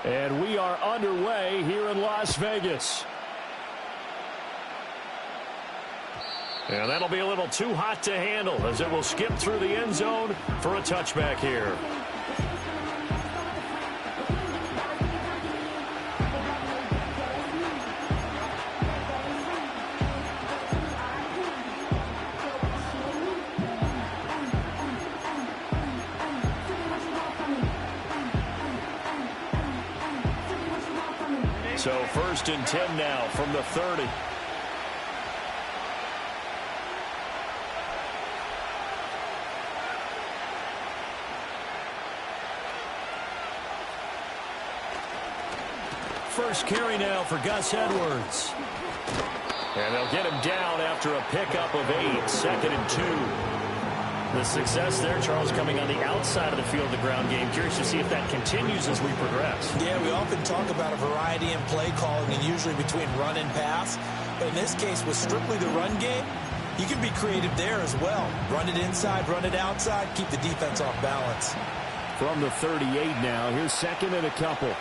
And we are underway here in Las Vegas. And that'll be a little too hot to handle as it will skip through the end zone for a touchback here. So 1st and 10 now from the 30. First carry now for Gus Edwards. And they'll get him down after a pickup of 8. 2nd and 2. The success there, Charles, coming on the outside of the field, the ground game. Curious to see if that continues as we progress. Yeah, we often talk about a variety in play calling and usually between run and pass. But in this case, with strictly the run game, you can be creative there as well. Run it inside, run it outside, keep the defense off balance. From the 38 now, here's 2nd and a couple.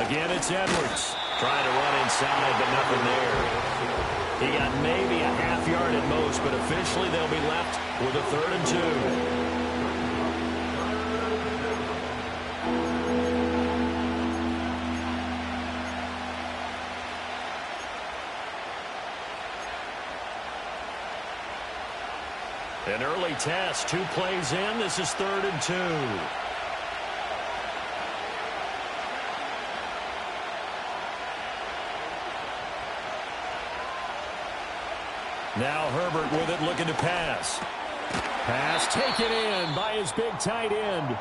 Again, it's Edwards. Trying to run inside, but nothing there. He got maybe a half yard at most, but officially they'll be left with a 3rd and 2. An early test, 2 plays in. This is 3rd and 2. Now Herbert with it, looking to pass. Pass taken in by his big tight end.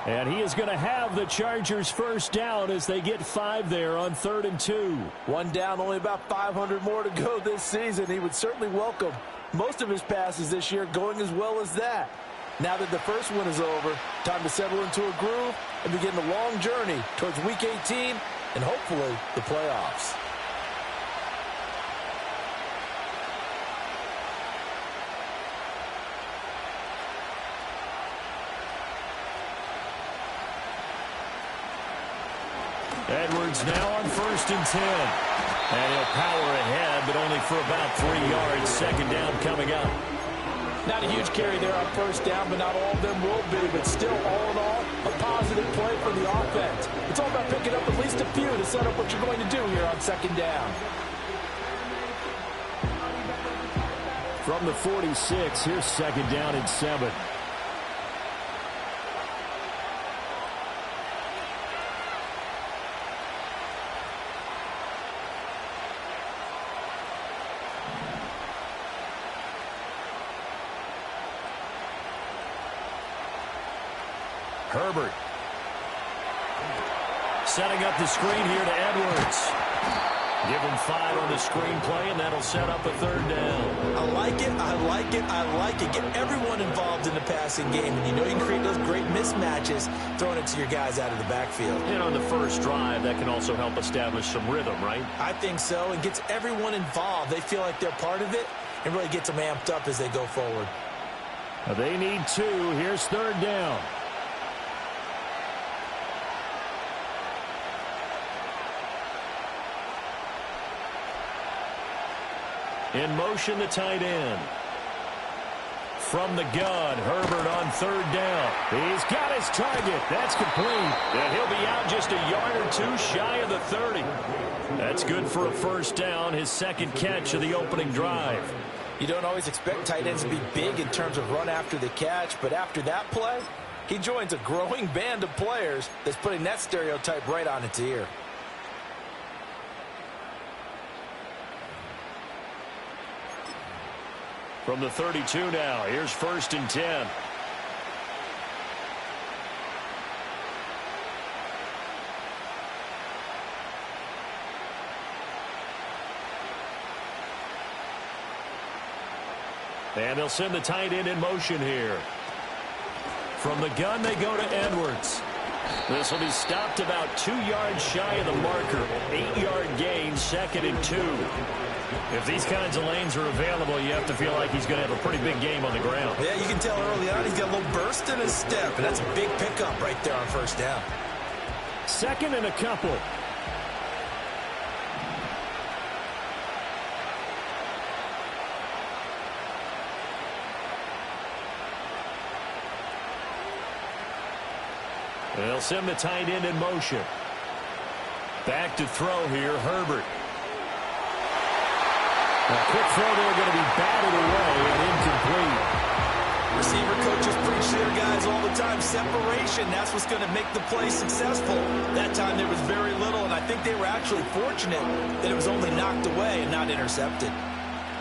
And he is going to have the Chargers first down as they get 5 there on 3rd and 2. 1 down, only about 500 more to go this season. He would certainly welcome most of his passes this year going as well as that. Now that the first one is over, time to settle into a groove and begin the long journey towards Week 18 and hopefully the playoffs. Edwards now on 1st and 10. And he'll power ahead, but only for about 3 yards. 2nd down coming up. Not a huge carry there on 1st down, but not all of them will be. But still, all in all, a positive play for the offense. It's all about picking up at least a few to set up what you're going to do here on 2nd down. From the 46, here's 2nd down and 7. Herbert setting up the screen here to Edwards. Give him 5 on the screen play, and that'll set up a 3rd down. I like it, I like it, I like it. Get everyone involved in the passing game, and you know you can create those great mismatches throwing it to your guys out of the backfield. And on the first drive, that can also help establish some rhythm, right? I think so, and gets everyone involved. They feel like they're part of it, and really gets them amped up as they go forward. They need 2. Here's 3rd down. In motion, the tight end. From the gun, Herbert on 3rd down. He's got his target. That's complete. And he'll be out just a yard or 2 shy of the 30. That's good for a 1st down, his 2nd catch of the opening drive. You don't always expect tight ends to be big in terms of run after the catch, but after that play, he joins a growing band of players that's putting that stereotype right on its ear. From the 32 now, here's 1st and 10. And they'll send the tight end in motion here. From the gun, they go to Edwards. This will be stopped about 2 yards shy of the marker. 8-yard gain, 2nd and 2. If these kinds of lanes are available, you have to feel like he's going to have a pretty big game on the ground. Yeah, you can tell early on he's got a little burst in his step, and that's a big pickup right there on first down. 2nd and a couple. They'll send the tight end in motion. Back to throw here, Herbert. A quick throw there going to be batted away and incomplete. Receiver coaches preach their guys all the time. Separation, that's what's going to make the play successful. That time there was very little, and I think they were actually fortunate that it was only knocked away and not intercepted.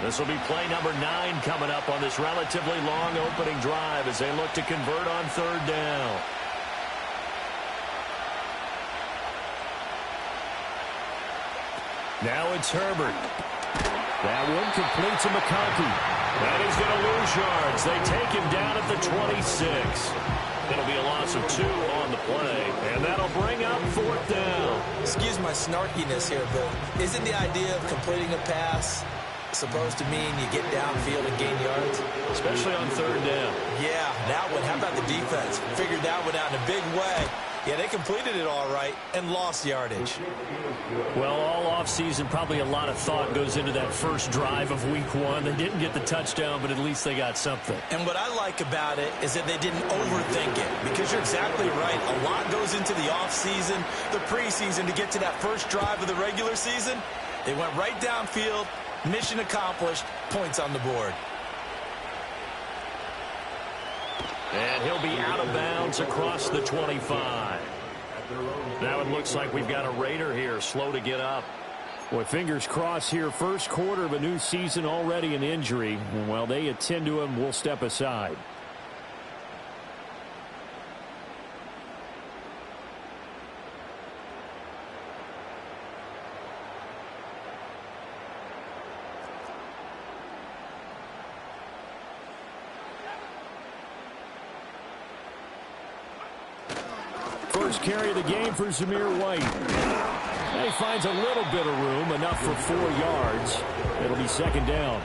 This will be play number 9 coming up on this relatively long opening drive as they look to convert on 3rd down. Now it's Herbert. That one completes to McConkey. And he's going to lose yards. They take him down at the 26. It'll be a loss of 2 on the play. And that'll bring up 4th down. Excuse my snarkiness here, but isn't the idea of completing a pass supposed to mean you get downfield and gain yards? Especially on 3rd down. Yeah, that one. How about the defense? Figured that one out in a big way. Yeah, they completed it all right and lost yardage. Well, all offseason, probably a lot of thought goes into that first drive of week 1. They didn't get the touchdown, but at least they got something. And what I like about it is that they didn't overthink it, because you're exactly right. A lot goes into the offseason, the preseason, to get to that first drive of the regular season. They went right downfield, mission accomplished, points on the board. And he'll be out of bounds across the 25. Now it looks like we've got a Raider here, slow to get up. Boy, fingers crossed here. First quarter of a new season, already an injury. While they attend to him, we'll step aside. First carry of the game for Zamir White. And he finds a little bit of room, enough for 4 yards. It'll be 2nd down.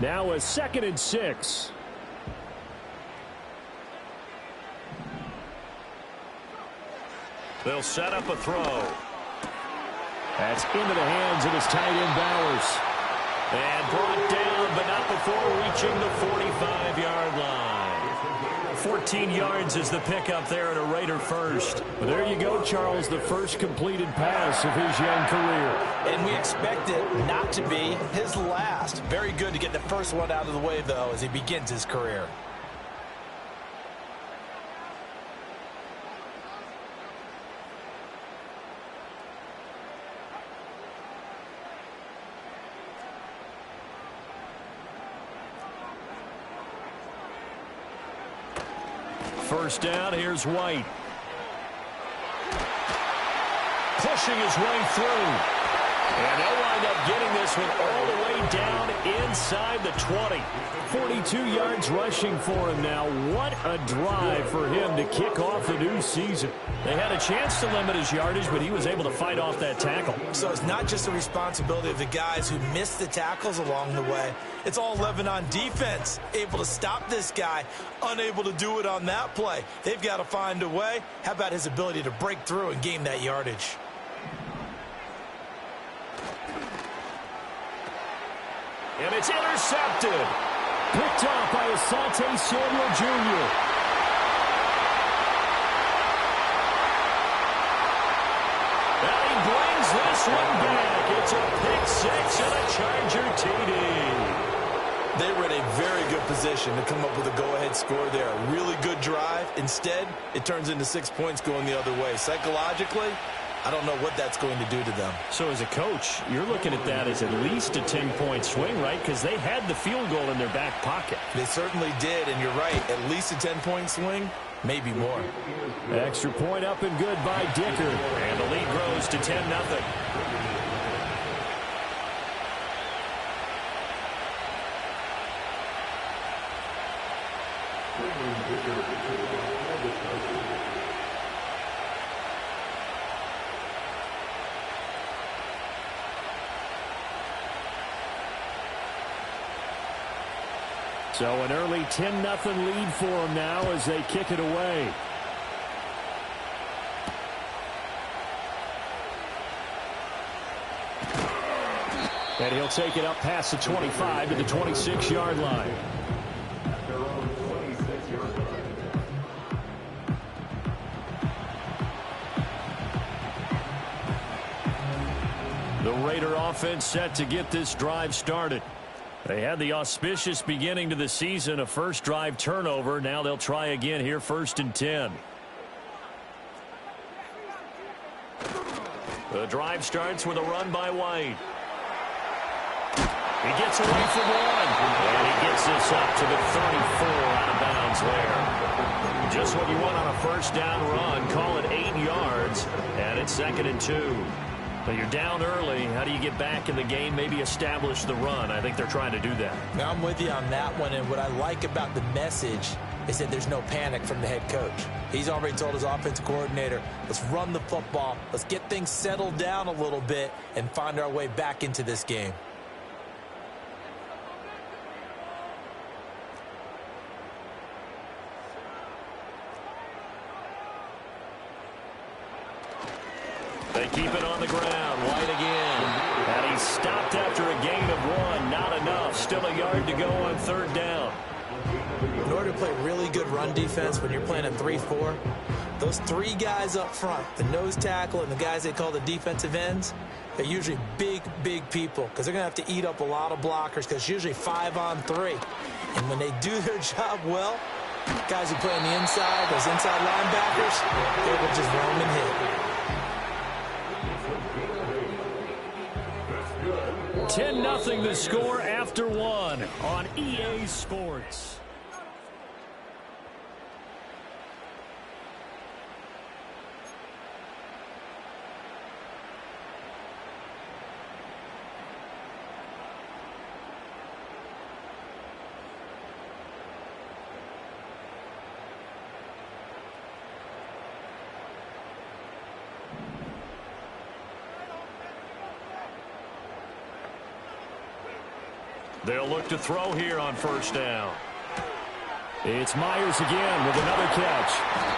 Now a 2nd and 6. They'll set up a throw. That's into the hands of his tight end Bowers. And brought down, but not before reaching the 45-yard line. 14 yards is the pickup there at a Raider first. But there you go, Charles, the first completed pass of his young career. And we expect it not to be his last. Very good to get the first one out of the way, though, as he begins his career. First down, here's White. Pushing his way through. And they'll wind up getting this one all the way down inside the 20. 42 yards rushing for him now. What a drive for him to kick off the new season. They had a chance to limit his yardage, but he was able to fight off that tackle. So it's not just the responsibility of the guys who missed the tackles along the way. It's all 11 on defense, able to stop this guy, unable to do it on that play. They've got to find a way. How about his ability to break through and gain that yardage? And it's intercepted. Picked off by Asante Samuel Jr. And he brings this one back. It's a pick six and a Charger TD. They were in a very good position to come up with a go-ahead score there. A really good drive. Instead, it turns into 6 points going the other way. Psychologically, I don't know what that's going to do to them. So as a coach, you're looking at that as at least a 10-point swing, right? Because they had the field goal in their back pocket. They certainly did, and you're right. At least a 10-point swing, maybe more. Extra point up and good by Dicker. And the lead grows to 10-0. So an early 10-0 lead for them now as they kick it away. And he'll take it up past the 25 to the 26-yard line. The Raider offense set to get this drive started. They had the auspicious beginning to the season, a first drive turnover. Now they'll try again here, 1st and 10. The drive starts with a run by White. He gets away from one, and he gets this up to the 34 out of bounds there. Just what you want on a first down run. Call it 8 yards, and it's 2nd and 2. But you're down early. How do you get back in the game, maybe establish the run? I think they're trying to do that. Now, I'm with you on that one, and what I like about the message is that there's no panic from the head coach. He's already told his offensive coordinator, let's run the football, let's get things settled down a little bit and find our way back into this game. They keep it on the ground. White again. And he's stopped after a gain of 1. Not enough. Still a yard to go on 3rd down. In order to play really good run defense when you're playing a 3-4, those 3 guys up front, the nose tackle and the guys they call the defensive ends, they're usually big, big people because they're going to have to eat up a lot of blockers because it's usually 5 on 3. And when they do their job well, guys who play on the inside, those inside linebackers, they will just roam and hit. 10-0 the score after 1 on EA Sports. They'll look to throw here on 1st down. It's Myers again with another catch.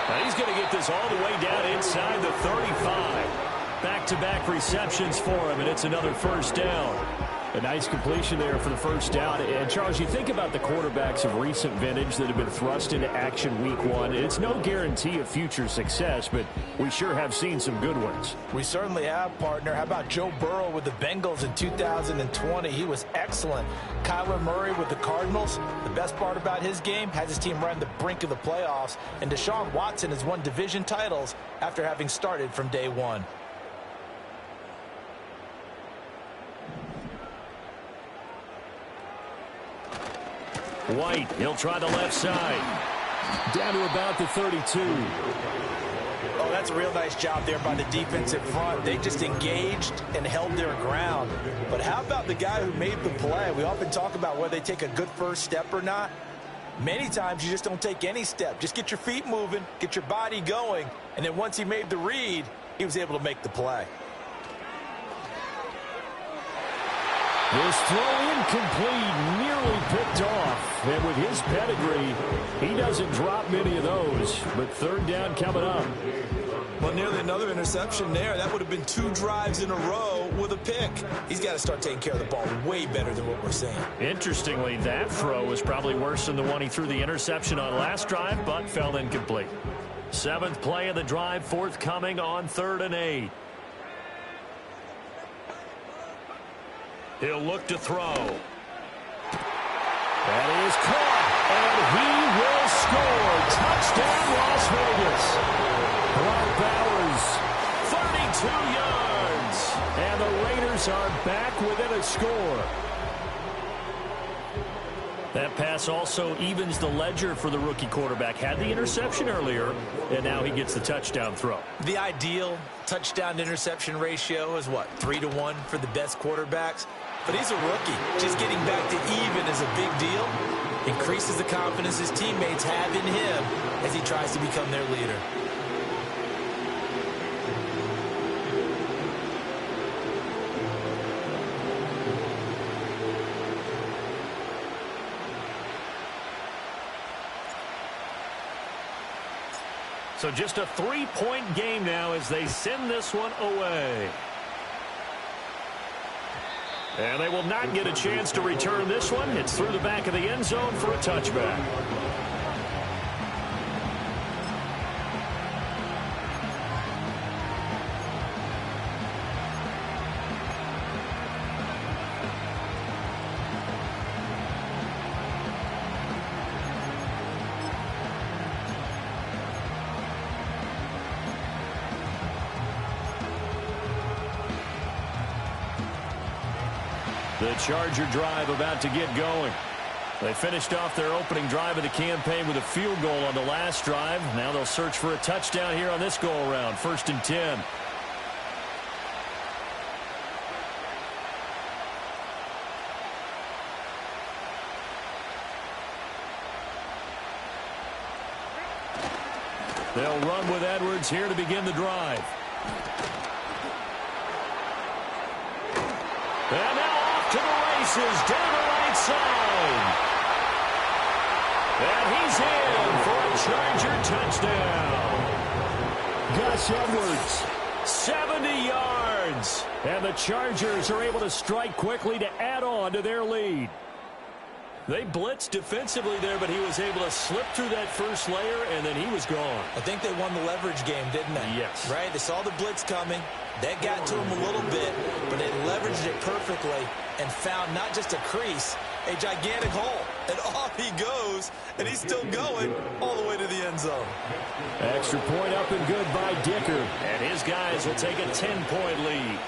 Now he's going to get this all the way down inside the 35. Back-to-back receptions for him, and it's another 1st down. A nice completion there for the 1st down. And, Charles, you think about the quarterbacks of recent vintage that have been thrust into action week 1. It's no guarantee of future success, but we sure have seen some good ones. We certainly have, partner. How about Joe Burrow with the Bengals in 2020? He was excellent. Kyler Murray with the Cardinals. The best part about his game, has his team right on the brink of the playoffs. And Deshaun Watson has won division titles after having started from day 1. White, he'll try the left side. Down to about the 32. Oh, that's a real nice job there by the defensive front. They just engaged and held their ground. But how about the guy who made the play? We often talk about whether they take a good first step or not. Many times you just don't take any step. Just get your feet moving, get your body going, and then once he made the read, he was able to make the play. This throw incomplete, nearly picked off. And with his pedigree, he doesn't drop many of those. But 3rd down coming up. Well, nearly another interception there. That would have been 2 drives in a row with a pick. He's got to start taking care of the ball way better than what we're seeing. Interestingly, that throw was probably worse than the one he threw the interception on last drive, but fell incomplete. 7th play of the drive, forthcoming on 3rd and 8. He'll look to throw. That is caught, and he will score. Touchdown, Las Vegas. Brock Bowers, 32 Vegas are back within a score. That pass also evens the ledger for the rookie quarterback. Had the interception earlier, and now he gets the touchdown throw. The ideal touchdown-to-interception ratio is, what, 3-to-1 for the best quarterbacks? But he's a rookie. Just getting back to even is a big deal. Increases the confidence his teammates have in him as he tries to become their leader. So just a 3-point game now as they send this one away. And they will not get a chance to return this one. It's through the back of the end zone for a touchback. The Charger drive about to get going. They finished off their opening drive of the campaign with a field goal on the last drive. Now they'll search for a touchdown here on this go-around. 1st and 10. They'll run with Edwards here to begin the drive. And now to the races, down the right side. And he's in for a Charger touchdown. Gus Edwards, 70 yards. And the Chargers are able to strike quickly to add on to their lead. They blitzed defensively there, but he was able to slip through that first layer, and then he was gone. I think they won the leverage game, didn't they? Yes. Right? They saw the blitz coming. That got to him a little bit, but they leveraged it perfectly and found not just a crease, a gigantic hole. And off he goes, and he's still going all the way to the end zone. Extra point up and good by Dicker. And his guys will take a 10-point lead.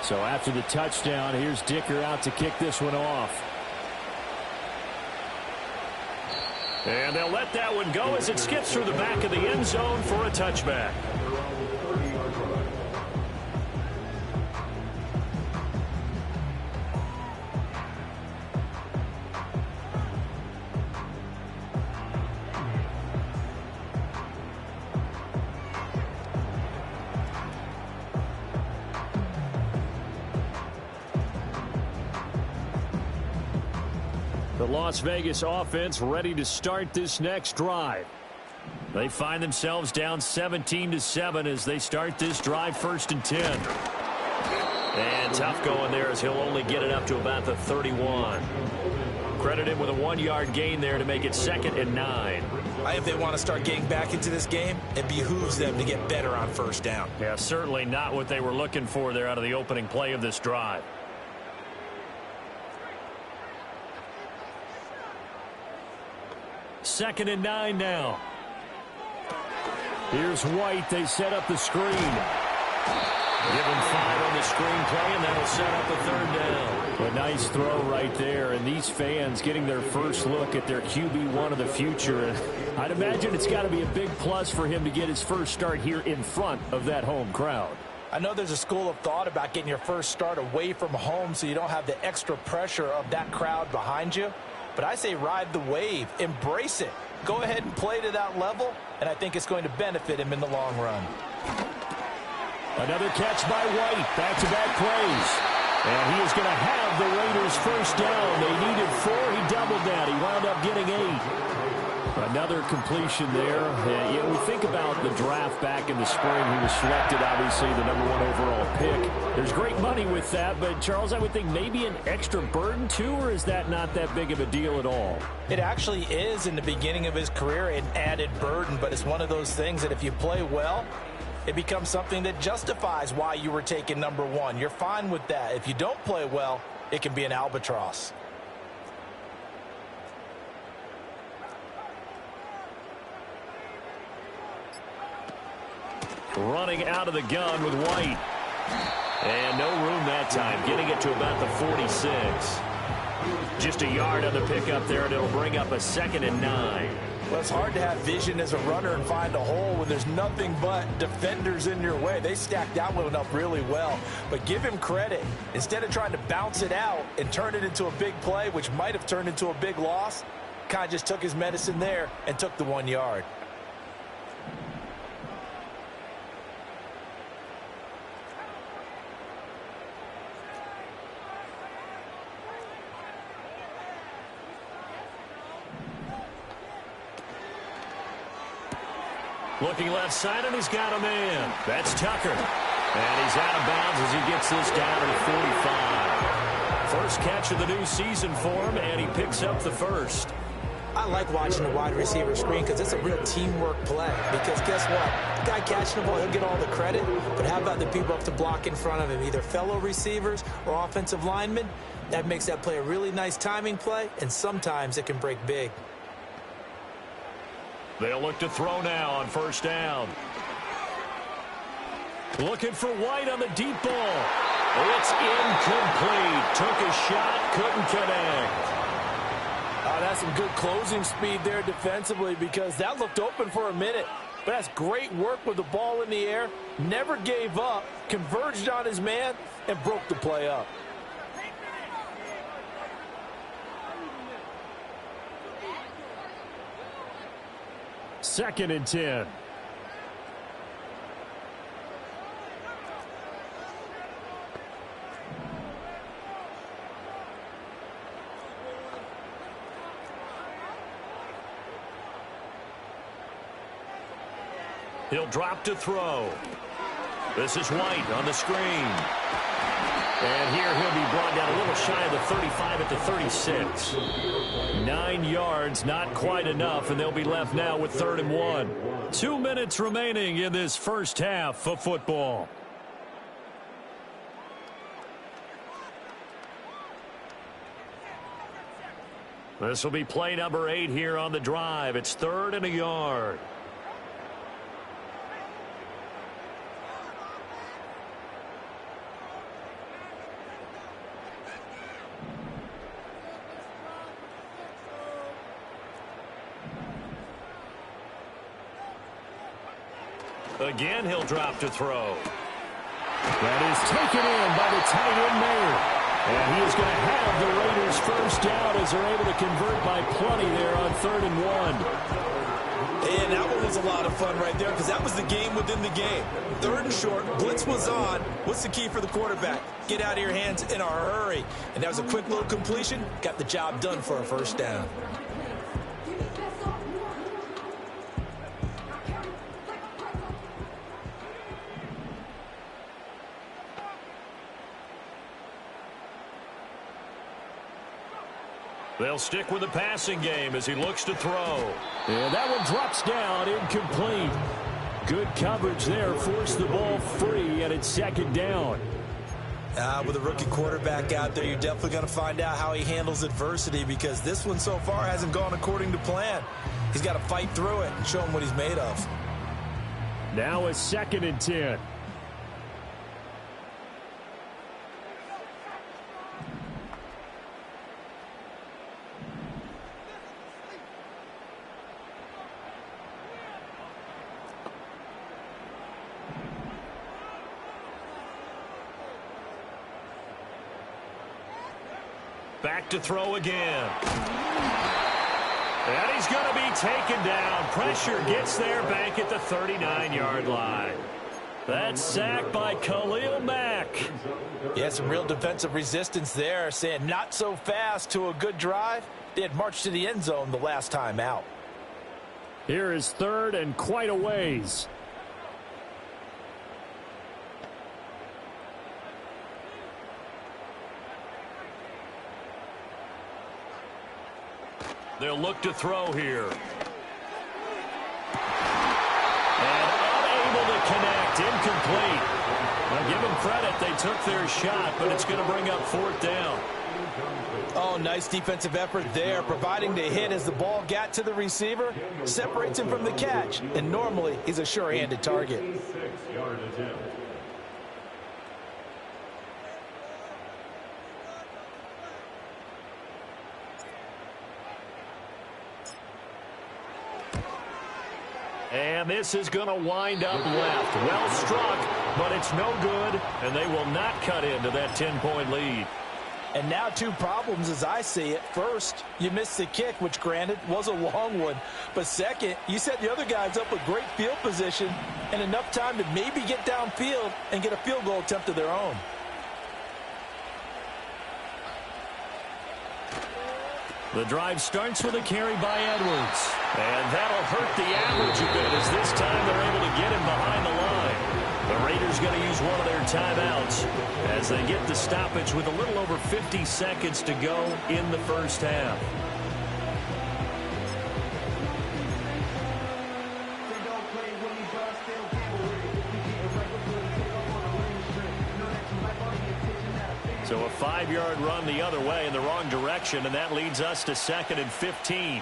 So after the touchdown, here's Dicker out to kick this one off. And they'll let that one go as it skips through the back of the end zone for a touchback. The Las Vegas offense ready to start this next drive. They find themselves down 17-7 as they start this drive. 1st and 10. And tough going there as he'll only get it up to about the 31. Credit him with a 1-yard gain there to make it 2nd and 9. If they want to start getting back into this game, it behooves them to get better on 1st down. Yeah, certainly not what they were looking for there out of the opening play of this drive. 2nd and 9 now. Here's White. They set up the screen. Give him 5 on the screen play, and that'll set up a 3rd down. A nice throw right there, and these fans getting their first look at their QB1 of the future. And I'd imagine it's got to be a big plus for him to get his first start here in front of that home crowd. I know there's a school of thought about getting your first start away from home so you don't have the extra pressure of that crowd behind you. But I say ride the wave. Embrace it. Go ahead and play to that level, and I think it's going to benefit him in the long run. Another catch by White. Back-to-back plays. And he is going to have the Raiders first down. They needed 4. He doubled that. He wound up getting 8. Another completion there. We think about the draft back in the spring. He was selected, obviously, the #1 overall pick. There's great money with that, but, Charles, I would think maybe an extra burden, too, or is that not that big of a deal at all? It actually is in the beginning of his career an added burden, but it's one of those things that if you play well, it becomes something that justifies why you were taking number one. You're fine with that. If you don't play well, it can be an albatross. Running out of the gun with White. And no room that time, getting it to about the 46. Just a yard on the pickup there, and it'll bring up a 2nd and 9. Well, it's hard to have vision as a runner and find a hole when there's nothing but defenders in your way. They stacked that one up really well. But give him credit. Instead of trying to bounce it out and turn it into a big play, which might have turned into a big loss, kind of just took his medicine there and took the 1 yard. Looking left side, and he's got a man. That's Tucker. And he's out of bounds as he gets this down to the 45. First catch of the new season for him, and he picks up the first. I like watching the wide receiver screen because it's a real teamwork play. Because guess what? The guy catching the ball, he'll get all the credit. But how about the people up to block in front of him, either fellow receivers or offensive linemen? That makes that play a really nice timing play, and sometimes it can break big. They'll look to throw now on first down. Looking for White on the deep ball. It's incomplete. Took a shot, couldn't connect. That's some good closing speed there defensively because that looked open for a minute. But that's great work with the ball in the air. Never gave up, converged on his man, and broke the play up. Second and 10. He'll drop to throw. This is White on the screen. And here he'll be brought down a little shy of the 35 at the 36. 9 yards, not quite enough, and they'll be left now with 3rd and 1. 2 minutes remaining in this first half of football. This will be play number 8 here on the drive. It's 3rd and a yard. Again, he'll drop to throw. That is taken in by the tight end there. And he is going to have the Raiders first down as they're able to convert by plenty there on 3rd and 1. And that one was a lot of fun right there because that was the game within the game. 3rd and short, blitz was on. What's the key for the quarterback? Get out of your hands in a hurry. And that was a quick little completion. Got the job done for a first down. They'll stick with the passing game as he looks to throw. And that one drops down, incomplete. Good coverage there, forced the ball free, and it's 2nd down. With a rookie quarterback out there, you're definitely going to find out how he handles adversity because this one so far hasn't gone according to plan. He's got to fight through it and show him what he's made of. Now a 2nd and 10. Back to throw again. And he's going to be taken down. Pressure gets there back at the 39-yard line. That's sacked by Khalil Mack. Yeah, some real defensive resistance there, saying not so fast to a good drive. They had marched to the end zone the last time out. Here is 3rd and quite a ways. They'll look to throw here. And unable to connect Well, give them credit. They took their shot, but it's going to bring up 4th down. Oh, nice defensive effort there, providing the hit as the ball got to the receiver, separates him from the catch, and normally he's a sure-handed target. And this is going to wind up left. Well struck, but it's no good, and they will not cut into that 10-point lead. And now 2 problems as I see it. First, you missed the kick, which granted was a long one. But second, you set the other guys up with great field position and enough time to maybe get downfield and get a field goal attempt of their own. The drive starts with a carry by Edwards. And that'll hurt the average a bit as this time they're able to get him behind the line. The Raiders going to use one of their timeouts as they get the stoppage with a little over 50 seconds to go in the first half. So a 5-yard run the other way in the wrong direction, and that leads us to 2nd and 15.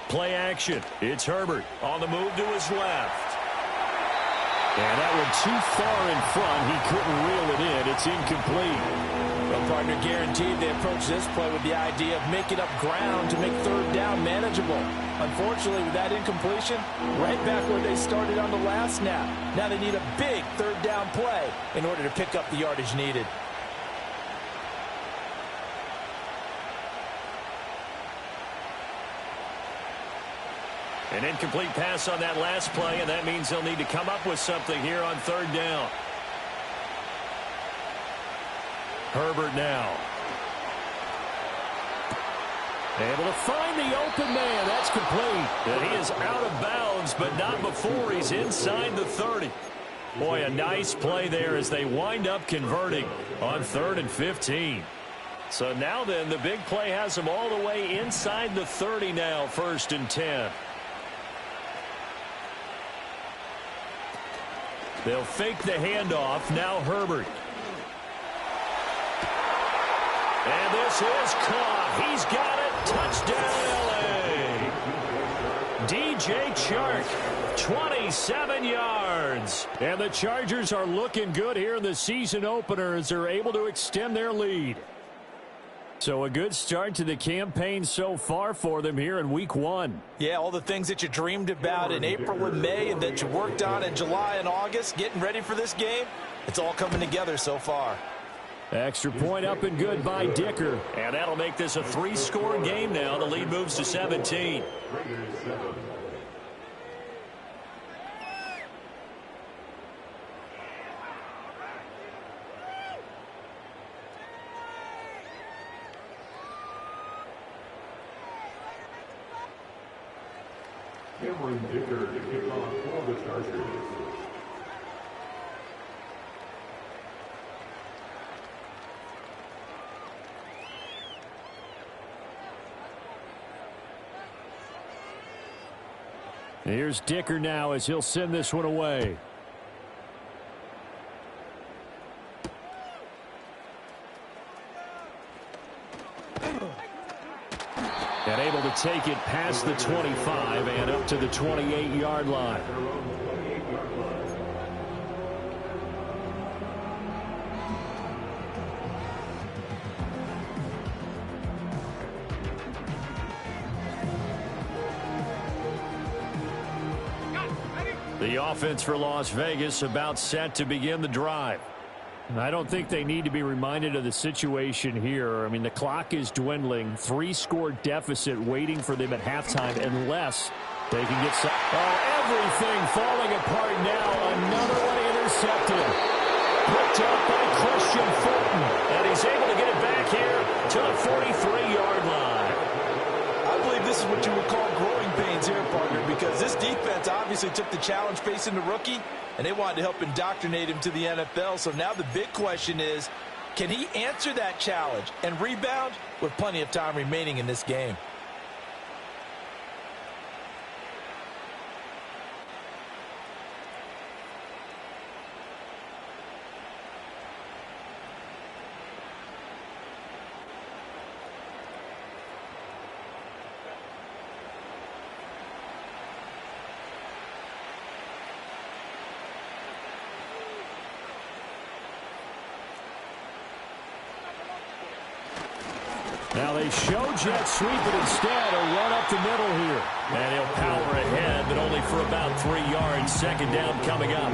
Play action. It's Herbert on the move to his left. And that one too far in front. He couldn't reel it in. It's incomplete. Well, partner, guaranteed they approach this play with the idea of making up ground to make 3rd down manageable. Unfortunately, with that incompletion, right back where they started on the last snap. Now they need a big 3rd down play in order to pick up the yardage needed. An incomplete pass on that last play, and that means they'll need to come up with something here on 3rd down. Herbert now. Able to find the open man. That's complete. And he is out of bounds, but not before he's inside the 30. Boy, a nice play there as they wind up converting on 3rd and 15. So now then, the big play has them all the way inside the 30 now, 1st and 10. They'll fake the handoff. Now Herbert. And this is caught. He's got it. Touchdown, L.A. DJ Chark, 27 yards. And the Chargers are looking good here in the season opener as they're able to extend their lead. So a good start to the campaign so far for them here in week 1. Yeah, all the things that you dreamed about in April and May and that you worked on in July and August, getting ready for this game, it's all coming together so far. Extra point up and good by Dicker. And that'll make this a 3-score game now. The lead moves to 17. Dicker to kick off for the Chargers. Here's Dicker now as he'll send this one away. And able to take it past the 25 and up to the 28-yard line. The offense for Las Vegas about set to begin the drive. I don't think they need to be reminded of the situation here. I mean, the clock is dwindling. 3-score deficit waiting for them at halftime unless they can get some. Oh, everything falling apart now. Another one intercepted. Picked up by Christian Fulton. And he's able to get it back here to the obviously took the challenge facing the rookie, and they wanted to help indoctrinate him to the NFL. So now the big question is, can he answer that challenge and rebound with plenty of time remaining in this game? Now they show jet sweep, but instead a run up the middle here. And he'll power ahead, but only for about 3 yards. Second down coming up.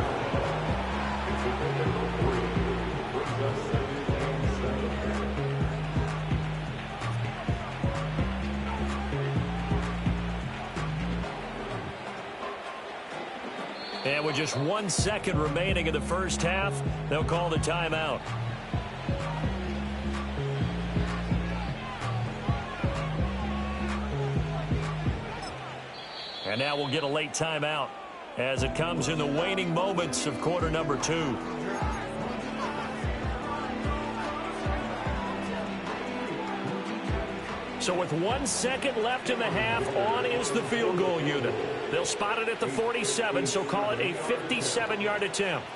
And with just 1 second remaining in the first half, they'll call the timeout. And now we'll get a late timeout as it comes in the waning moments of quarter number 2. So with 1 second left in the half, on is the field goal unit. They'll spot it at the 47, so call it a 57-yard attempt.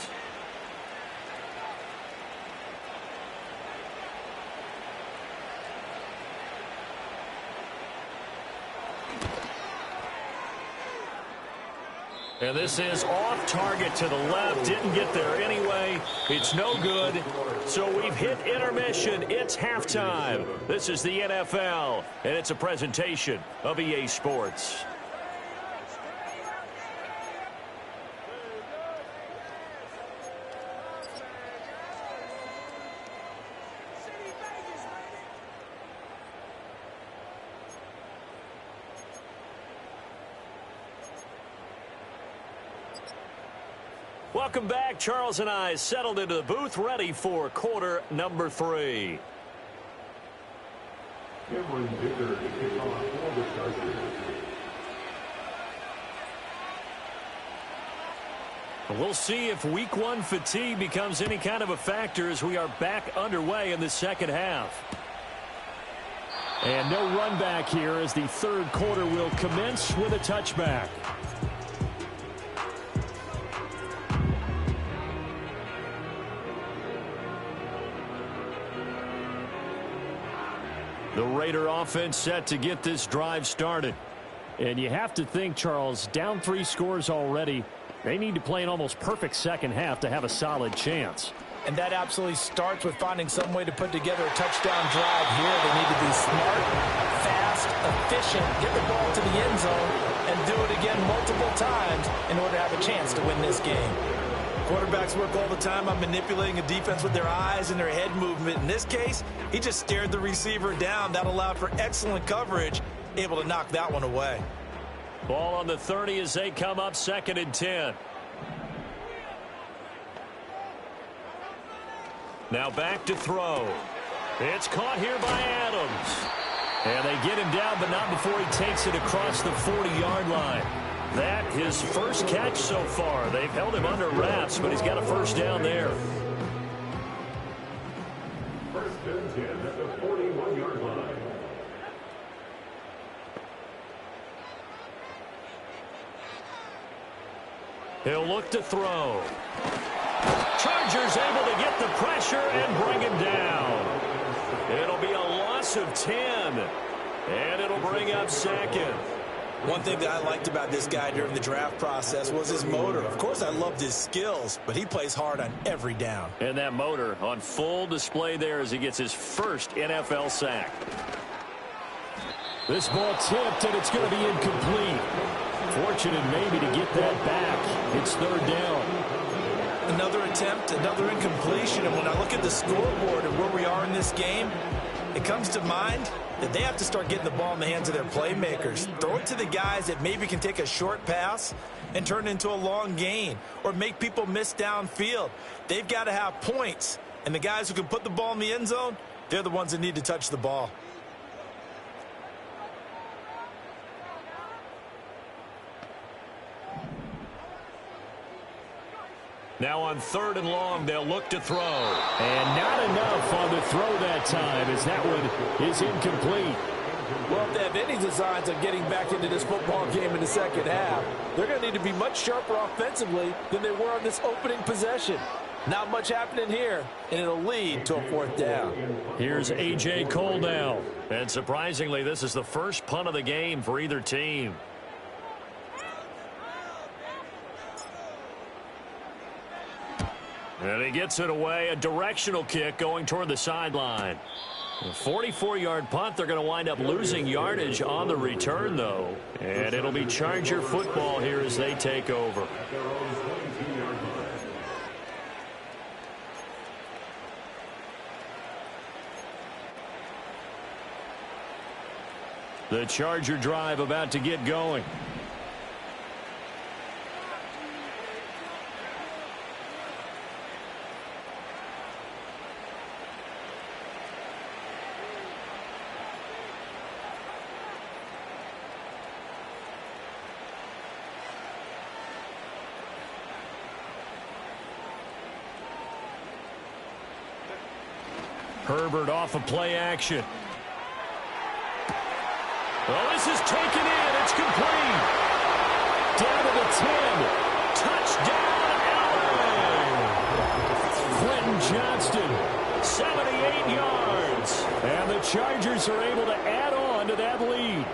And this is off target to the left. Didn't get there anyway. It's no good. So we've hit intermission. It's halftime. This is the NFL, and it's a presentation of EA Sports. Welcome back. Charles and I settled into the booth, ready for quarter number 3. Cameron Dicker to kick off for the Chargers. We'll see if week 1 fatigue becomes any kind of a factor as we are back underway in the second half. And no run back here as the third quarter will commence with a touchback. The Raider offense set to get this drive started. And you have to think, Charles, down 3 scores already. They need to play an almost perfect second half to have a solid chance. And that absolutely starts with finding some way to put together a touchdown drive here. They need to be smart, fast, efficient, get the ball to the end zone, and do it again multiple times in order to have a chance to win this game. Quarterbacks work all the time on manipulating a defense with their eyes and their head movement. In this case, he just stared the receiver down. That allowed for excellent coverage, able to knock that one away. Ball on the 30 as they come up 2nd and 10. Now back to throw. It's caught here by Adams. And they get him down, but not before he takes it across the 40-yard line. That his first catch so far. They've held him under wraps, but he's got a first down there. First and 10 at the 41-yard line. He'll look to throw. Chargers able to get the pressure and bring him down. It'll be a loss of 10, and it'll bring up 2nd. One thing that I liked about this guy during the draft process was his motor. Of course, I loved his skills, but he plays hard on every down. And that motor on full display there as he gets his first NFL sack. This ball tipped, and it's going to be incomplete. Fortunate maybe to get that back. It's 3rd down. Another attempt, another incompletion. And when I look at the scoreboard and where we are in this game, it comes to mind that they have to start getting the ball in the hands of their playmakers. Throw it to the guys that maybe can take a short pass and turn it into a long gain or make people miss downfield. They've got to have points. And the guys who can put the ball in the end zone, they're the ones that need to touch the ball. Now on 3rd and long, they'll look to throw. And not enough on the throw that time, as that one is incomplete. Well, if they have any designs on getting back into this football game in the second half, they're going to need to be much sharper offensively than they were on this opening possession. Not much happening here, and it'll lead to a 4th down. Here's A.J. Cole now. And surprisingly, this is the first punt of the game for either team. And he gets it away, a directional kick going toward the sideline. A 44-yard punt. They're going to wind up losing yardage on the return, though. And it'll be Charger football here as they take over. The Charger drive about to get going. Herbert off of play action. Well, this is taken in. It's complete. Down to the 10. Touchdown, Allen. Quentin Johnston, 78 yards. And the Chargers are able to add on to that lead.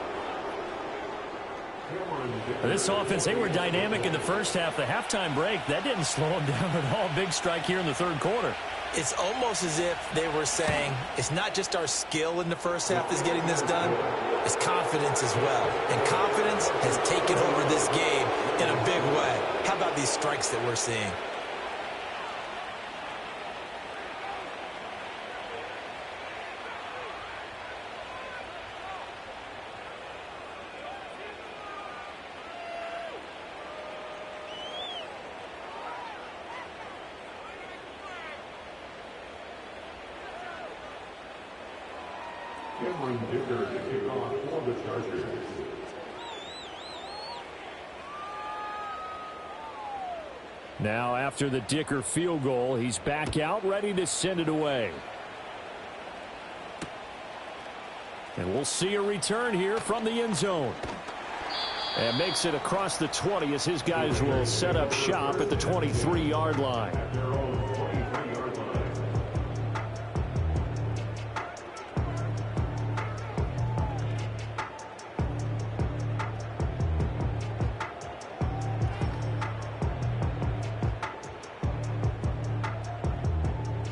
This offense, they were dynamic in the first half. The halftime break, that didn't slow them down at all. Big strike here in the 3rd quarter. It's almost as if they were saying, it's not just our skill in the first half that's getting this done, it's confidence as well. And confidence has taken over this game in a big way. How about these strikes that we're seeing? Now after the Dicker field goal, he's back out ready to send it away. And we'll see a return here from the end zone. And makes it across the 20 as his guys will set up shop at the 23-yard line.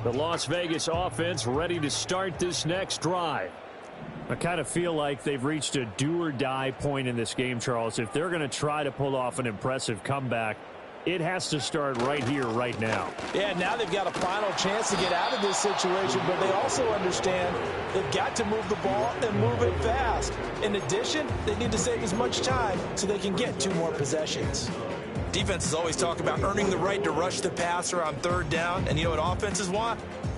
The Las Vegas offense ready to start this next drive. I kind of feel like they've reached a do-or-die point in this game, Charles. If they're going to try to pull off an impressive comeback, it has to start right here, right now. Yeah, now they've got a final chance to get out of this situation, but they also understand they've got to move the ball and move it fast. In addition, they need to save as much time so they can get 2 more possessions. Defenses always talk about earning the right to rush the passer on 3rd down, and you know what offenses want?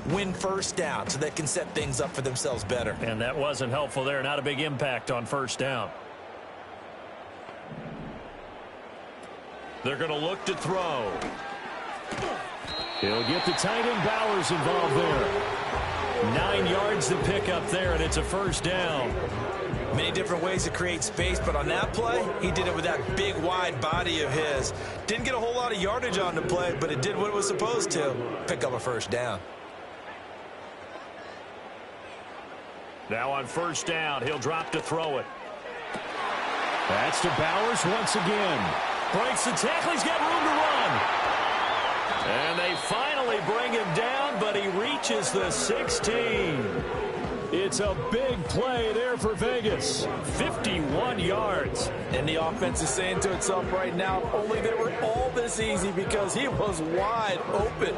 Win 1st down so they can set things up for themselves better. And that wasn't helpful there. Not a big impact on 1st down. They're going to look to throw. He'll get the tight end Bowers involved there. 9 yards to pick up there, and it's a 1st down. Many different ways to create space, but on that play, he did it with that big, wide body of his. Didn't get a whole lot of yardage on the play, but it did what it was supposed to. Pick up a 1st down. Now on 1st down, he'll drop to throw it. That's to Bowers once again. Breaks the tackle. He's got room to run. And they finally bring him down, but he reaches the 16. It's a big play there for Vegas. 51 yards. And the offense is saying to itself right now, if only they were all this easy, because he was wide open.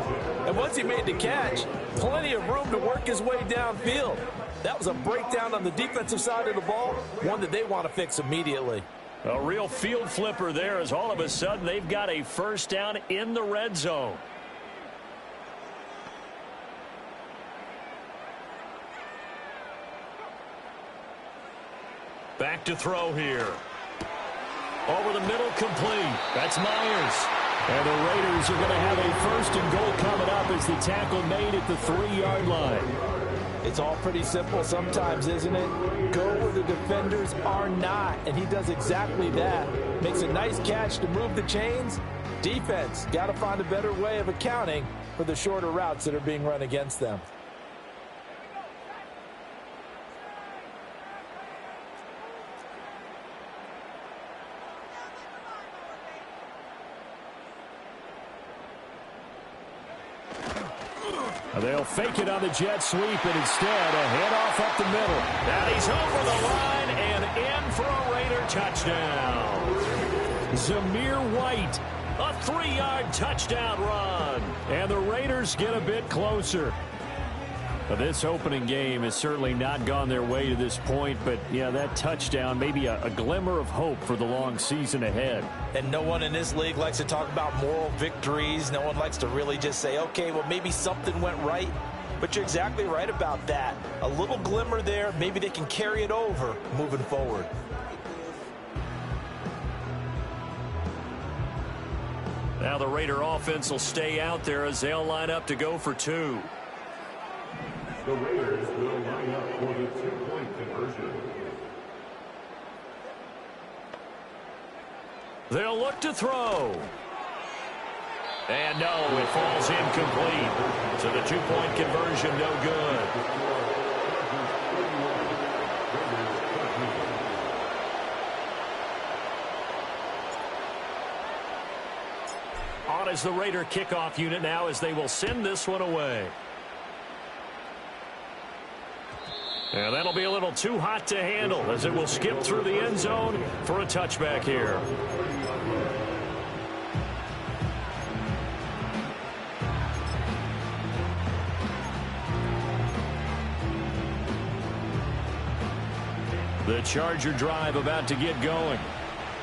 And once he made the catch, plenty of room to work his way downfield. That was a breakdown on the defensive side of the ball, one that they want to fix immediately. A real field flipper there, as all of a sudden they've got a 1st down in the red zone. Back to throw here. Over the middle, complete. That's Myers. And the Raiders are going to have a 1st and goal coming up as the tackle made at the 3-yard line. It's all pretty simple sometimes, isn't it? Go where the defenders are not, and he does exactly that. Makes a nice catch to move the chains. Defense, got to find a better way of accounting for the shorter routes that are being run against them. They'll fake it on the jet sweep, and instead a handoff up the middle. And he's over the line and in for a Raider touchdown. Zamir White, A 3-yard touchdown run. and the Raiders get a bit closer. But this opening game has certainly not gone their way to this point, but yeah, that touchdown, maybe a glimmer of hope for the long season ahead. And no one in this league likes to talk about moral victories. No one likes to really just say, okay, well, maybe something went right. But you're exactly right about that. A little glimmer there. Maybe they can carry it over moving forward. Now the Raider offense will stay out there as they'll line up to go for 2. The Raiders will line up for the 2-point conversion. They'll look to throw. And no, it falls incomplete. So the 2-point conversion no good. On is the Raider kickoff unit now as they will send this one away. And that'll be a little too hot to handle as it will skip through the end zone for a touchback here. The Charger drive about to get going.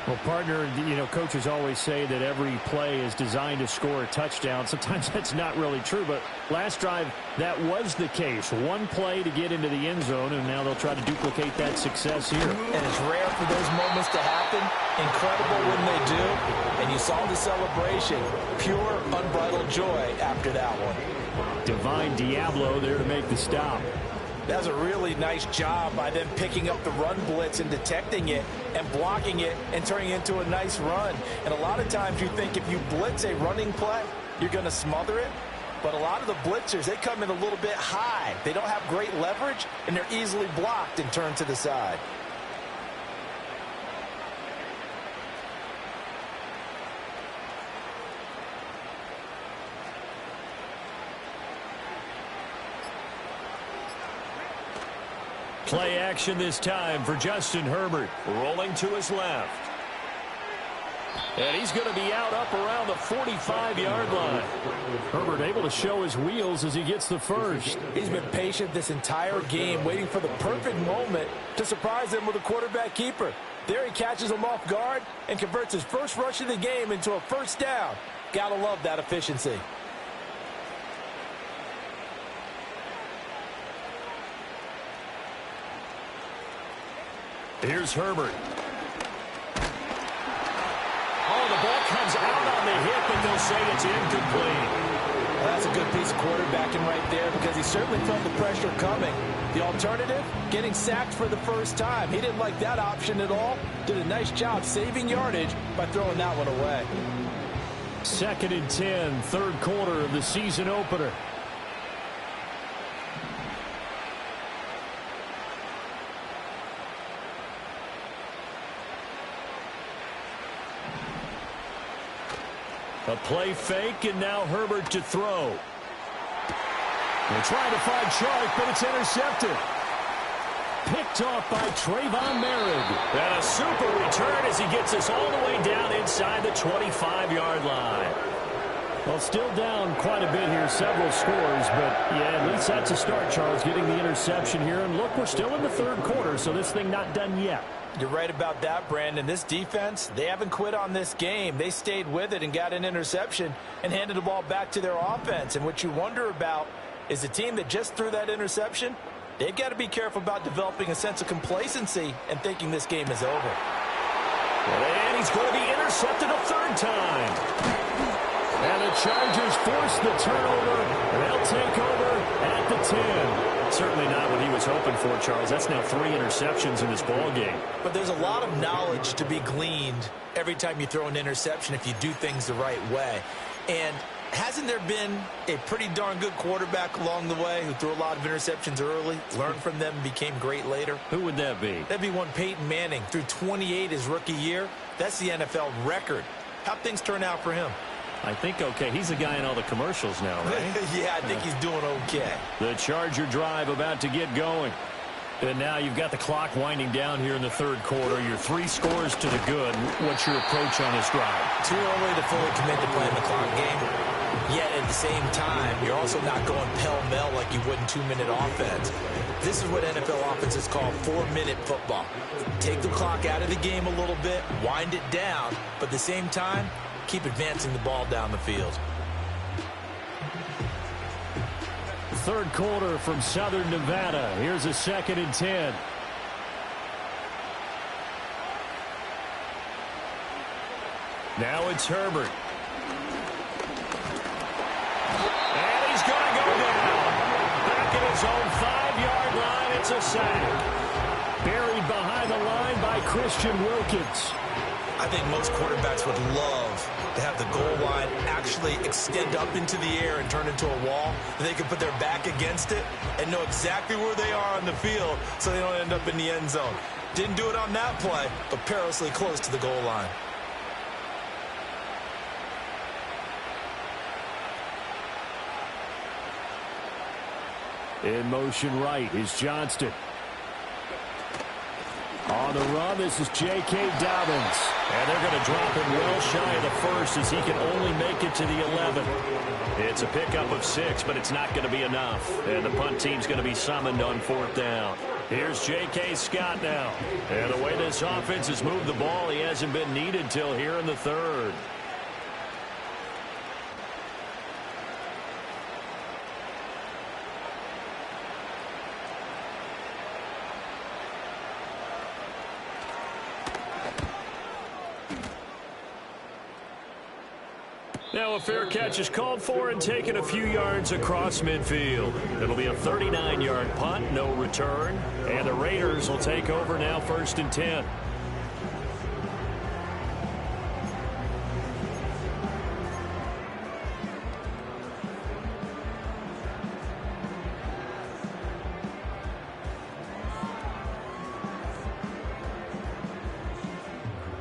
Well, partner, you know, coaches always say that every play is designed to score a touchdown. Sometimes that's not really true, but last drive, that was the case. One play to get into the end zone, and now they'll try to duplicate that success here. And it's rare for those moments to happen. Incredible when they do. And you saw the celebration. Pure, unbridled joy after that one. Divine Diablo there to make the stop. That's a really nice job by them picking up the run blitz and detecting it and blocking it and turning it into a nice run. And a lot of times you think if you blitz a running play, you're going to smother it. But a lot of the blitzers, they come in a little bit high. They don't have great leverage, and they're easily blocked and turned to the side. Play action this time for Justin Herbert. Rolling to his left. And he's going to be out up around the 45-yard line. Herbert able to show his wheels as he gets the first. He's been patient this entire game, waiting for the perfect moment to surprise them with a quarterback keeper. There he catches him off guard and converts his first rush of the game into a first down. Gotta love that efficiency. Here's Herbert. Oh, the ball comes out on the hip, and they'll say it's incomplete. Well, that's a good piece of quarterbacking right there because he certainly felt the pressure coming. The alternative, getting sacked for the first time. He didn't like that option at all. Did a nice job saving yardage by throwing that one away. 2nd and 10, third quarter of the season opener. A play fake, and now Herbert to throw. They're trying to find Chark, but it's intercepted. Picked off by Trayvon Merritt. And a super return as he gets us all the way down inside the 25-yard line. Well, still down quite a bit here, several scores, but yeah, at least that's a start, Charles, getting the interception here. And look, we're still in the third quarter, so this thing not done yet. You're right about that, Brandon. This defense, they haven't quit on this game. They stayed with it and got an interception and handed the ball back to their offense. And what you wonder about is the team that just threw that interception, they've got to be careful about developing a sense of complacency and thinking this game is over. And he's going to be intercepted a third time. And the Chargers force the turnover. They'll take over at the 10. Certainly not what he was hoping for, Charles. That's now 3 interceptions in this ball game. But there's a lot of knowledge to be gleaned every time you throw an interception if you do things the right way. And hasn't there been a pretty darn good quarterback along the way who threw a lot of interceptions early, learned from them, and became great later? Who would that be? That'd be one Peyton Manning. Threw 28 his rookie year. That's the NFL record. How'd things turn out for him? I think okay. He's the guy in all the commercials now, right? Yeah, I think he's doing okay. The Charger drive about to get going. And now you've got the clock winding down here in the third quarter. You're 3 scores to the good. What's your approach on this drive? Too early to fully commit to playing the clock game. Yet at the same time, you're also not going pell-mell like you would in 2-minute offense. This is what NFL offenses call 4-minute football. Take the clock out of the game a little bit, wind it down, but at the same time, keep advancing the ball down the field. Third quarter from Southern Nevada. Here's a 2nd and 10. Now it's Herbert. And he's going to go down. Back at his own 5-yard line. It's a sack. Buried behind the line by Christian Wilkins. I think most quarterbacks would love to have the goal line actually extend up into the air and turn into a wall. And they can put their back against it and know exactly where they are on the field so they don't end up in the end zone. Didn't do it on that play, but perilously close to the goal line. In motion right is Johnston. On the run, this is J.K. Dobbins. And they're going to drop him well shy of the first as he can only make it to the 11. It's a pickup of 6, but it's not going to be enough. And the punt team's going to be summoned on 4th down. Here's J.K. Scott now. And the way this offense has moved the ball, he hasn't been needed till here in the 3rd. Now a fair catch is called for and taken a few yards across midfield. It'll be a 39-yard punt, no return. And the Raiders will take over now 1st and 10.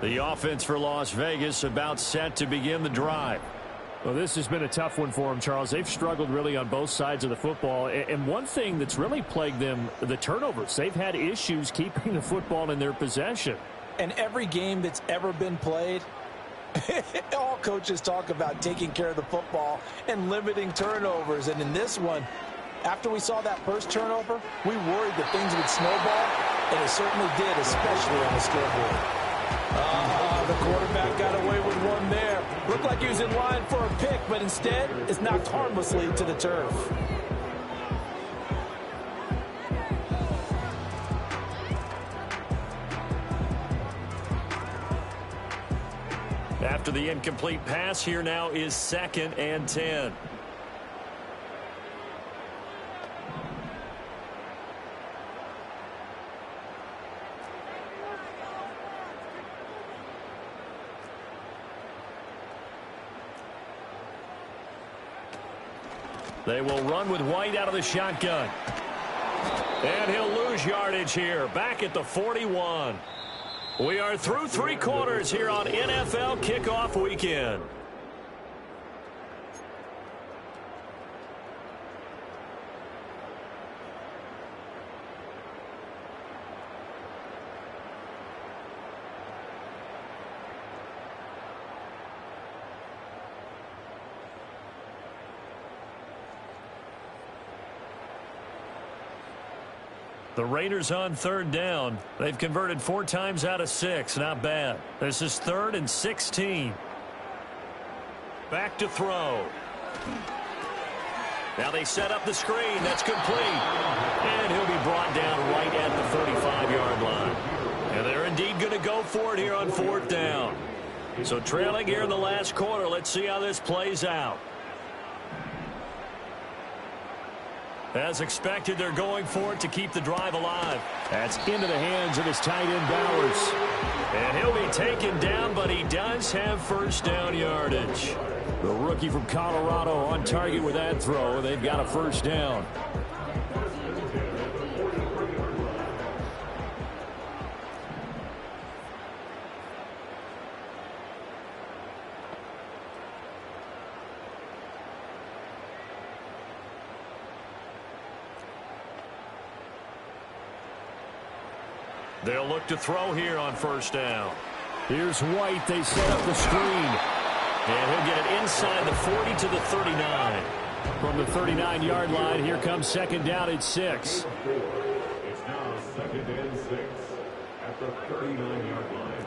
The offense for Las Vegas about set to begin the drive. Well, this has been a tough one for them, Charles. They've struggled really on both sides of the football. And one thing that's really plagued them, the turnovers. They've had issues keeping the football in their possession. And every game that's ever been played, all coaches talk about taking care of the football and limiting turnovers. And in this one, after we saw that first turnover, we worried that things would snowball, and it certainly did, especially on the scoreboard. The quarterback got away with one there. Looked like he was in line for a pick, but instead is knocked harmlessly to the turf. After the incomplete pass, here now is 2nd and 10. They will run with White out of the shotgun. And he'll lose yardage here. Back at the 41. We are through 3 quarters here on NFL Kickoff Weekend. The Raiders on 3rd down. They've converted 4 times out of 6. Not bad. This is 3rd and 16. Back to throw. Now they set up the screen. That's complete. And he'll be brought down right at the 35-yard line. And they're indeed going to go go for it here on 4th down. So trailing here in the last quarter. Let's see how this plays out. As expected, they're going for it to keep the drive alive. That's into the hands of his tight end, Bowers. And he'll be taken down, but he does have first down yardage. The rookie from Colorado on target with that throw. They've got a first down. They'll look to throw here on first down. Here's White. They set up the screen. And he'll get it inside the 40 to the 39. From the 39-yard line, here comes second down at 6. It's now 2nd and 6 at the 39-yard line.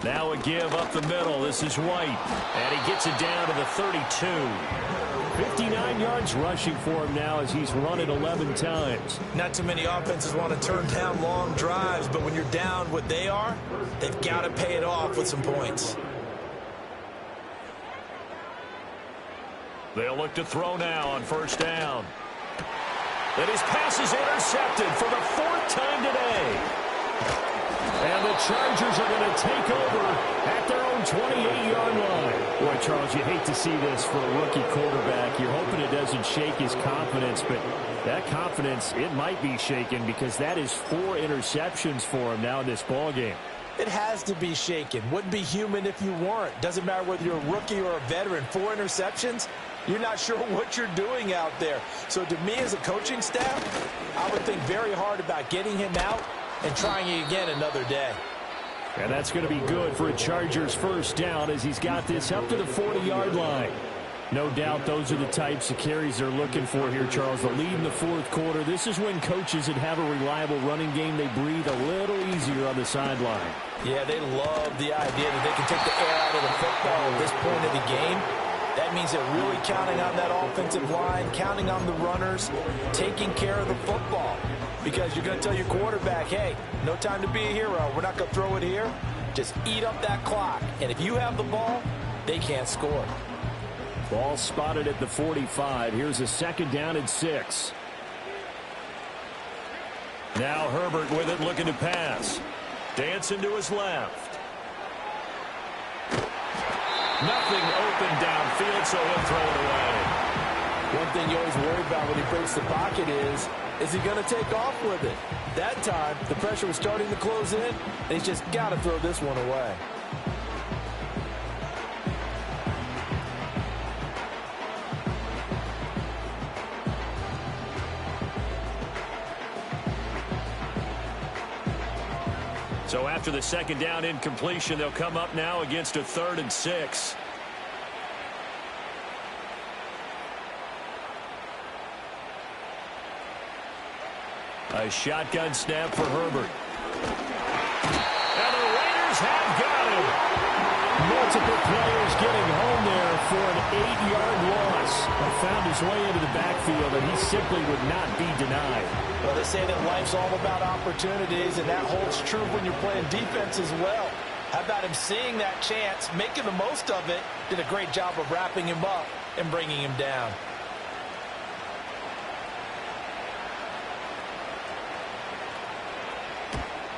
Now a give up the middle. This is White. And he gets it down to the 32. 59 yards rushing for him now as he's run it 11 times. Not too many offenses want to turn down long drives, but when you're down what they are, they've got to pay it off with some points. They'll look to throw now on first down. And his pass is intercepted for the 4th time today. And the Chargers are going to take over at their own 28-yard line. Boy, Charles, you hate to see this for a rookie quarterback. You're hoping it doesn't shake his confidence, but that confidence, it might be shaken because that is 4 interceptions for him now in this ballgame. It has to be shaken. Wouldn't be human if you weren't. Doesn't matter whether you're a rookie or a veteran. 4 interceptions, you're not sure what you're doing out there. So to me as a coaching staff, I would think very hard about getting him out and trying it again another day. And that's going to be good for a Chargers first down as he's got this up to the 40-yard line. No doubt those are the types of carries they're looking for here, Charles. The lead in the 4th quarter. This is when coaches that have a reliable running game, they breathe a little easier on the sideline. Yeah, they love the idea that they can take the air out of the football at this point of the game. That means they're really counting on that offensive line, counting on the runners, taking care of the football. Because you're going to tell your quarterback, hey, no time to be a hero. We're not going to throw it here. Just eat up that clock. And if you have the ball, they can't score. Ball spotted at the 45. Here's a second down and 6. Now Herbert with it, looking to pass. Dancing to his left. Nothing open downfield, so he'll throw it away. One thing you always worry about when he breaks the pocket is he going to take off with it? That time, the pressure was starting to close in, and he's just got to throw this one away. So after the second down incompletion, they'll come up now against a 3rd and 6. A shotgun snap for Herbert. And the Raiders have got him. Multiple players getting home there for an 8-yard loss. Found his way into the backfield, and he simply would not be denied. Well, they say that life's all about opportunities, and that holds true when you're playing defense as well. How about him seeing that chance, making the most of it, did a great job of wrapping him up and bringing him down.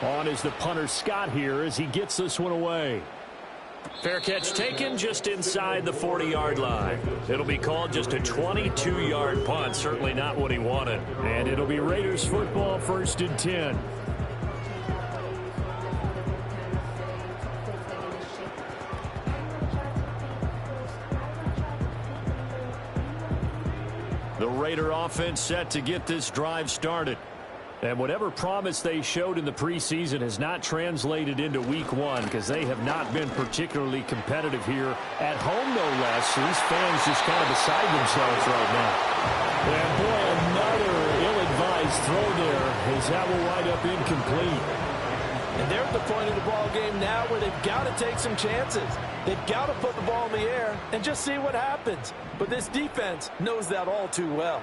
On is the punter Scott here as he gets this one away. Fair catch taken just inside the 40-yard line. It'll be called just a 22-yard punt. Certainly not what he wanted. And it'll be Raiders football, 1st and 10. The Raider offense set to get this drive started. And whatever promise they showed in the preseason has not translated into week 1 because they have not been particularly competitive here at home, no less. These fans just kind of beside themselves right now. And boy, another ill-advised throw there as that will wind up incomplete. And they're at the point of the ball game now where they've got to take some chances. They've got to put the ball in the air and just see what happens. But this defense knows that all too well.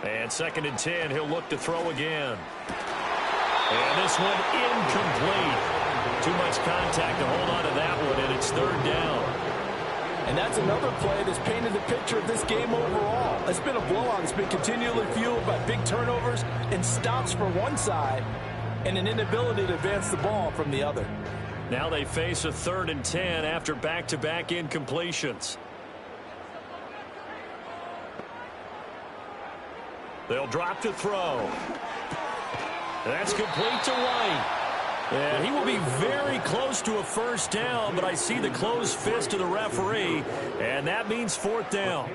And 2nd and 10, he'll look to throw again. And this one incomplete. Too much contact to hold on to that one, and it's 3rd down. And that's another play that's painted the picture of this game overall. It's been a blowout. It's been continually fueled by big turnovers and stops for one side and an inability to advance the ball from the other. Now they face a 3rd and 10 after back-to-back incompletions. They'll drop to throw. That's complete to White. And he will be very close to a 1st down, but I see the closed fist of the referee, and that means 4th down.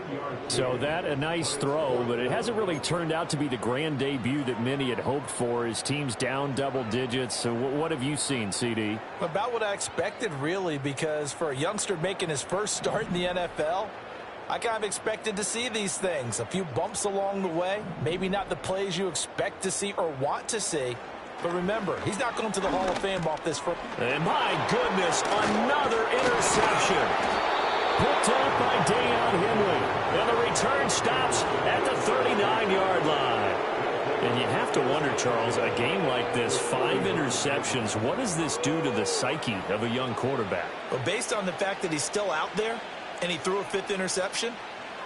So that a nice throw, but it hasn't really turned out to be the grand debut that many had hoped for. His team's down double digits. So what have you seen, CD? About what I expected, really, because for a youngster making his first start in the NFL, I kind of expected to see these things. A few bumps along the way, maybe not the plays you expect to see or want to see. But remember, he's not going to the Hall of Fame off this foot. And my goodness, another interception. Picked up by Deion Henley. And the return stops at the 39-yard line. And you have to wonder, Charles, a game like this, 5 interceptions, what does this do to the psyche of a young quarterback? Well, based on the fact that he's still out there and he threw a 5th interception,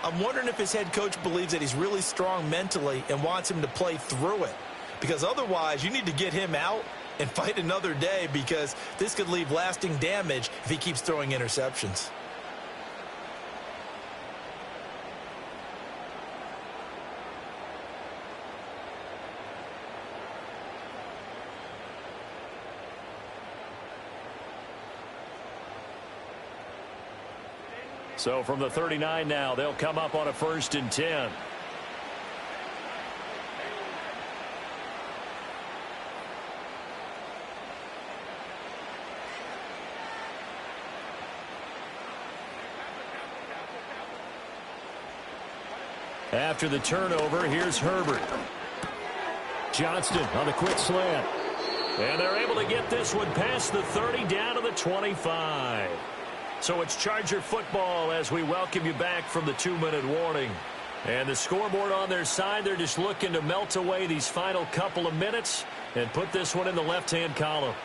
I'm wondering if his head coach believes that he's really strong mentally and wants him to play through it. Because otherwise, you need to get him out and fight another day, because this could leave lasting damage if he keeps throwing interceptions. So from the 39 now, they'll come up on a 1st and 10. After the turnover, here's Herbert. Johnston on the quick slant. And they're able to get this one past the 30 down to the 25. So it's Charger football as we welcome you back from the 2-minute warning. And the scoreboard on their side, they're just looking to melt away these final couple of minutes and put this one in the left-hand column.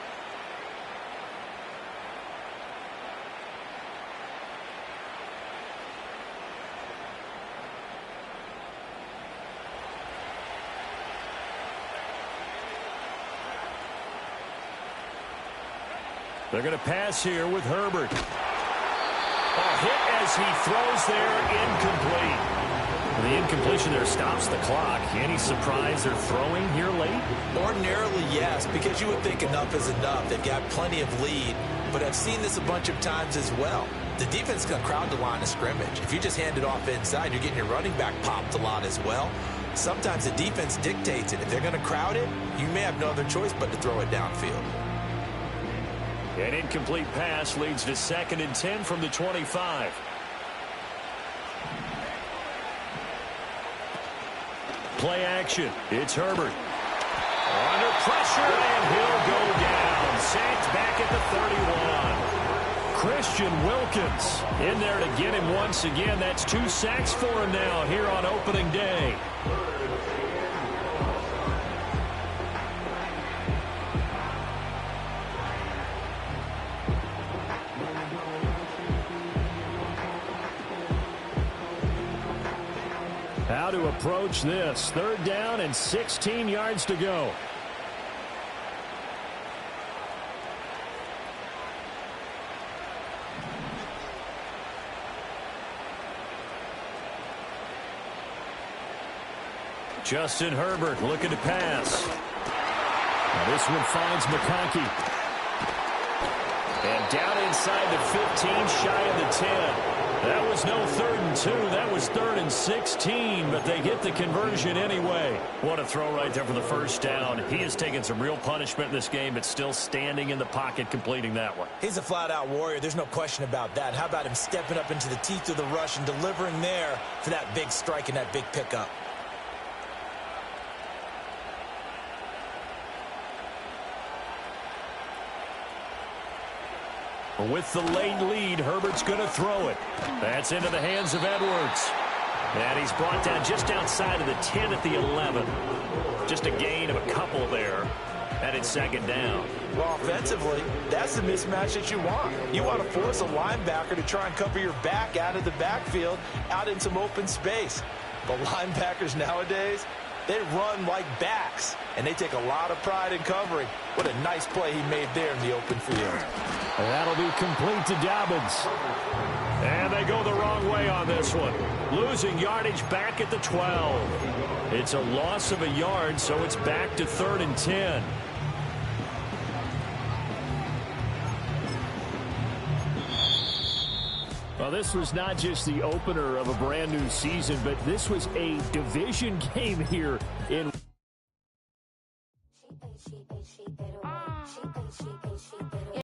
They're going to pass here with Herbert. A hit as he throws there, incomplete. The incompletion there stops the clock. Any surprise they're throwing here late? Ordinarily, yes, because you would think enough is enough. They've got plenty of lead, but I've seen this a bunch of times as well. The defense is going to crowd the line of scrimmage. If you just hand it off inside, you're getting your running back popped a lot as well. Sometimes the defense dictates it. If they're going to crowd it, you may have no other choice but to throw it downfield. An incomplete pass leads to 2nd and 10 from the 25. Play action. It's Herbert. Under pressure, and he'll go down. Sacked back at the 31. Christian Wilkins in there to get him once again. That's 2 sacks for him now here on opening day. How to approach this. 3rd down and 16 yards to go. Justin Herbert looking to pass. Now this one finds McConkey. And down inside the 15, shy of the 10. That was no 3rd and 2. That was 3rd and 16, but they get the conversion anyway. What a throw right there for the 1st down. He has taken some real punishment in this game, but still standing in the pocket completing that one. He's a flat-out warrior. There's no question about that. How about him stepping up into the teeth of the rush and delivering there for that big strike and that big pickup? With the late lead, Herbert's going to throw it. That's into the hands of Edwards. And he's brought down just outside of the 10 at the 11. Just a gain of a couple there. And it's second down. Well, offensively, that's the mismatch that you want. You want to force a linebacker to try and cover your back out of the backfield, out in some open space. But linebackers nowadays, they run like backs, and they take a lot of pride in covering. What a nice play he made there in the open field. And that'll be complete to Dobbins. And they go the wrong way on this one. Losing yardage back at the 12. It's a loss of a yard, so it's back to 3rd and 10. Well, this was not just the opener of a brand new season, but this was a division game here in